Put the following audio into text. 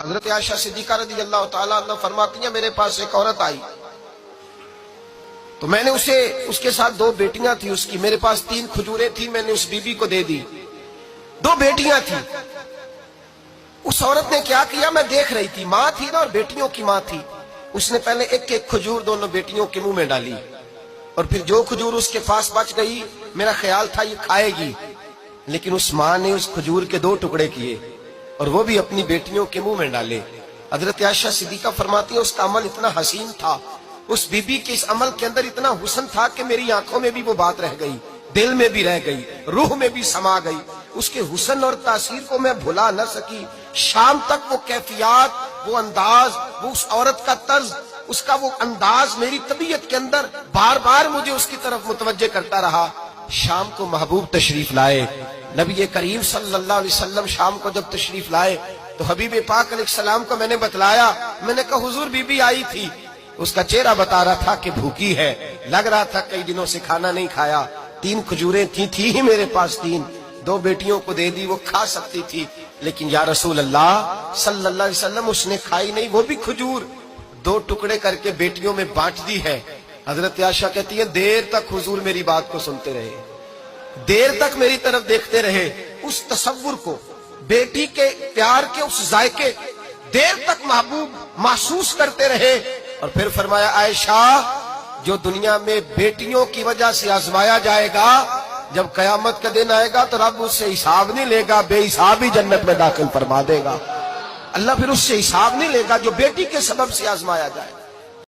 حضرت عائشہ صدیقہ رضی اللہ تعالیٰ عنہ فرماتی ہیں میرے پاس ایک عورت آئی تو میں نے اس کے ساتھ 2 بیٹیاں تھی اس کی، میرے پاس 3 کھجوریں تھی، میں نے اس بی بی کو دے دی، 2 بیٹیاں تھیں۔ اس عورت نے کیا کیا، میں دیکھ رہی تھی، ماں تھی نا اور بیٹیوں کی ماں تھی، اس نے پہلے ایک ایک کھجور دونوں بیٹیوں کے منہ میں ڈالی اور پھر جو کھجور اس کے پاس بچ گئی میرا خیال تھا یہ کھائے گی، لیکن اس ماں نے اس کھجور کے 2 ٹکڑے کیے اور وہ بھی اپنی بیٹیوں کے منہ میں ڈالے۔ حضرت عائشہ صدیقہ فرماتی ہیں اس کا عمل اتنا حسین تھا، اس بی بی کے اس عمل کے اندر اتنا حسن تھا کہ میری آنکھوں میں بھی وہ بات رہ گئی، دل میں بھی رہ گئی، روح میں بھی سما گئی، اس کے حسن اور تاثیر کو میں بھلا نہ سکی۔ شام تک وہ کیفیات، وہ انداز، وہ اس عورت کا طرز، اس کا وہ انداز میری طبیعت کے اندر بار بار مجھے اس کی طرف متوجہ کرتا رہا۔ شام کو محبوب تشریف لائے، نبی کریم صلی اللہ علیہ وسلم شام کو جب تشریف لائے تو حبیب پاک علیہ السلام کو میں نے بتلایا، میں نے کہا حضور بی بی آئی تھی، اس کا چہرہ بتا رہا تھا کہ بھوکی ہے، لگ رہا تھا کئی دنوں سے کھانا نہیں کھایا، 3 کھجوریں تھی ہی میرے پاس 3، 2 بیٹیوں کو دے دی، وہ کھا سکتی تھی، لیکن یا رسول اللہ صلی اللہ علیہ وسلم اس نے کھائی نہیں، وہ بھی کھجور 2 ٹکڑے کر کے بیٹیوں میں بانٹ دی ہے۔ حضرت عائشہ کہتی ہے دیر تک حضور میری بات کو سنتے رہے، دیر تک میری طرف دیکھتے رہے، اس تصور کو، بیٹی کے پیار کے اس ذائقے دیر تک محبوب محسوس کرتے رہے، اور پھر فرمایا عائشہ جو دنیا میں بیٹیوں کی وجہ سے آزمایا جائے گا، جب قیامت کا دن آئے گا تو رب اس سے حساب نہیں لے گا، بے حساب ہی جنت میں داخل فرما دے گا۔ اللہ پھر اس سے حساب نہیں لے گا جو بیٹی کے سبب سے آزمایا جائے۔